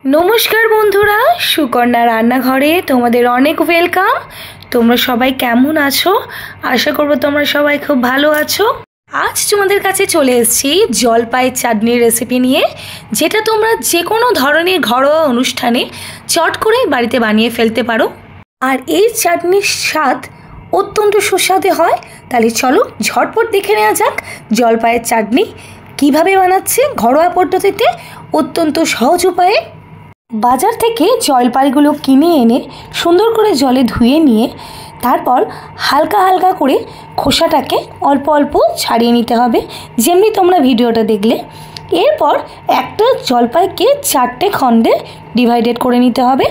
नमस्कार बंधुरा सुकन्या रान्नाघरे तुम्हादेर अनेक वेलकाम। तोमरा सबाई केमन आछो? आशा करब तोमरा सबाई खूब भालो आछो। आज तुम्हादेर काछे चले एसेछि जलपाइर चाटनिर रेसिपि निये, जेटा तोमरा जे कोनो धरनेर घरोया अनुष्ठाने चट करे बाड़ीते बानिये फेलते पारो। आर एई चाटनिर स्वाद अत्यंत सुस्वादु हय। ताहले चलो झटपट देखे नेওয়া যাক जलपाइर चाटनी किभाবে বানাচ্ছে ঘরোয়া পদ্ধতিতে অত্যন্ত সহজ উপায়ে। बाजार থেকে জলপাইগুলো কিনে এনে সুন্দর করে জলে ধুয়ে নিয়ে তারপর হালকা হালকা করে খোসাটাকে অল্প অল্প ছাড়িয়ে নিতে হবে, যেমনি তোমরা ভিডিওটা দেখলে। এরপর একটা জলপাইকে 4টে খণ্ডে ডিভাইডেড করে নিতে হবে।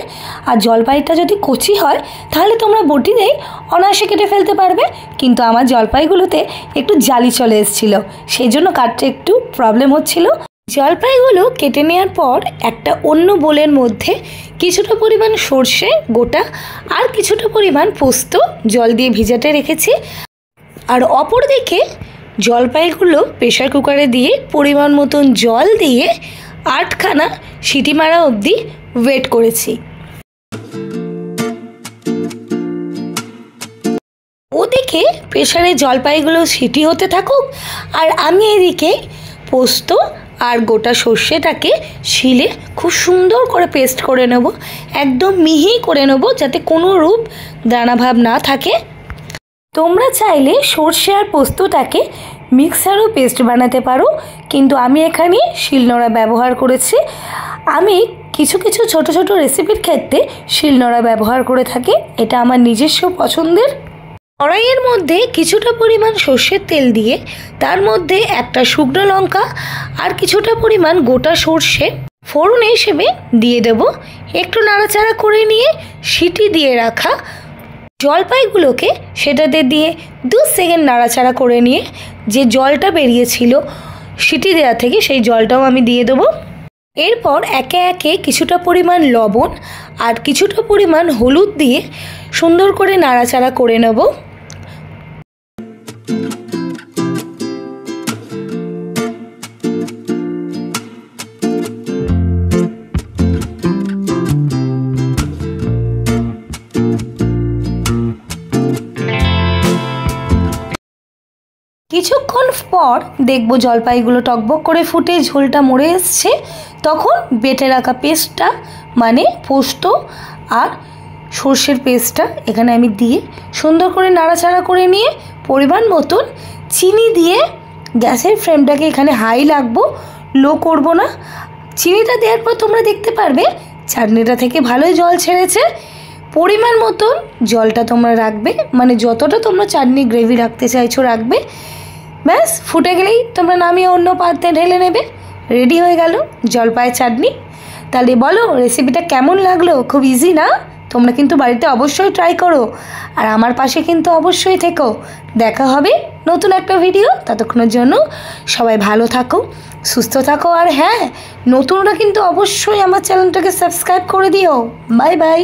আর জলপাইটা যদি কচি হয় তাহলে তোমরা বটি দিয়ে অনায়াসে কেটে ফেলতে পারবে, কিন্তু আমার জলপাইগুলোতে একটু জালি চলে এসেছিল, সেই জন্য কাটতে একটু প্রবলেম হচ্ছিল। জলপাইগুলো কেটে নেওয়ার পর একটা অন্য বোলের মধ্যে কিছুটা পরিমাণ সরষে গোটা আর কিছুটা পরিমাণ পোস্ত জল দিয়ে ভিজাতে রেখেছি। আর অপর দিকে জলপাইগুলো প্রেসার কুকারে দিয়ে পরিমাণ মতন জল দিয়ে 8খানা সিটি মারা অবধি ওয়েট করেছি। ওদিকে প্রেসারে জলপাইগুলো সিটি হতে থাকুক আর আমি এদিকে পোস্ত আর গোটা সর্ষেটাকে শিলে খুব সুন্দর করে পেস্ট করে নেব, একদম মিহি করে নেব যাতে কোনো রূপ দানা ভাব না থাকে। তোমরা চাইলে সর্ষে আর পোস্তটাকে মিক্সারও পেস্ট বানাতে পারো, কিন্তু আমি এখানে শিলনোড়া ব্যবহার করেছি। আমি কিছু কিছু ছোট ছোট রেসিপির ক্ষেত্রে শিলনোড়া ব্যবহার করে থাকি, এটা আমার নিজস্ব পছন্দের। কড়াইয়ের মধ্যে কিছুটা পরিমাণ সর্ষের তেল দিয়ে তার মধ্যে একটা শুকনো লঙ্কা আর কিছুটা পরিমাণ গোটা সর্ষে ফোড়ন হিসেবে দিয়ে দেব। একটু নাড়াচাড়া করে নিয়ে সিটি দিয়ে রাখা জলপাইগুলোকে সেটাতে দিয়ে 2 সেকেন্ড নাড়াচাড়া করে নিয়ে যে জলটা বেরিয়েছিল সিটি দেওয়া থেকে সেই জলটাও আমি দিয়ে দেবো। এরপর একে একে কিছুটা পরিমাণ লবণ আর কিছুটা পরিমাণ হলুদ দিয়ে সুন্দর করে নাড়াচাড়া করে নেব। কিছুক্ষণ পর দেখব জলপাইগুলো টকবক করে ফুটে ঝোলটা মরে এসছে, তখন বেটে রাখা পেস্টটা মানে পোস্ত আর সর্ষের পেস্টটা এখানে আমি দিয়ে সুন্দর করে নাড়াচাড়া করে নিয়ে পরিমাণ মতন চিনি দিয়ে গ্যাসের ফ্লেমটাকে এখানে হাই রাখবো, লো করব না। চিনিটা দেওয়ার পর তোমরা দেখতে পারবে চাটনিটা থেকে ভালোই জল ছেড়েছে। পরিমাণ মতন জলটা তোমরা রাখবে, মানে যতটা তোমরা চাটনি গ্রেভি রাখতে চাইছো রাখবে। ব্যাস ফুটে গেলেই তোমরা নামিয়ে অন্য পাত্রে ঢেলে নেবে, রেডি হয়ে গেল জলপাইয়ের চাটনি। তাহলে বলো রেসিপিটা কেমন লাগলো? খুব ইজি না? তোমরা কিন্তু বাড়িতে অবশ্যই ট্রাই করো আর আমার পাশে কিন্তু অবশ্যই থেকো। দেখা হবে নতুন একটা ভিডিও, ততক্ষণের জন্য সবাই ভালো থাকো, সুস্থ থাকো। আর হ্যাঁ, নতুনরা কিন্তু অবশ্যই আমার চ্যানেলটাকে সাবস্ক্রাইব করে দিও। Bye bye.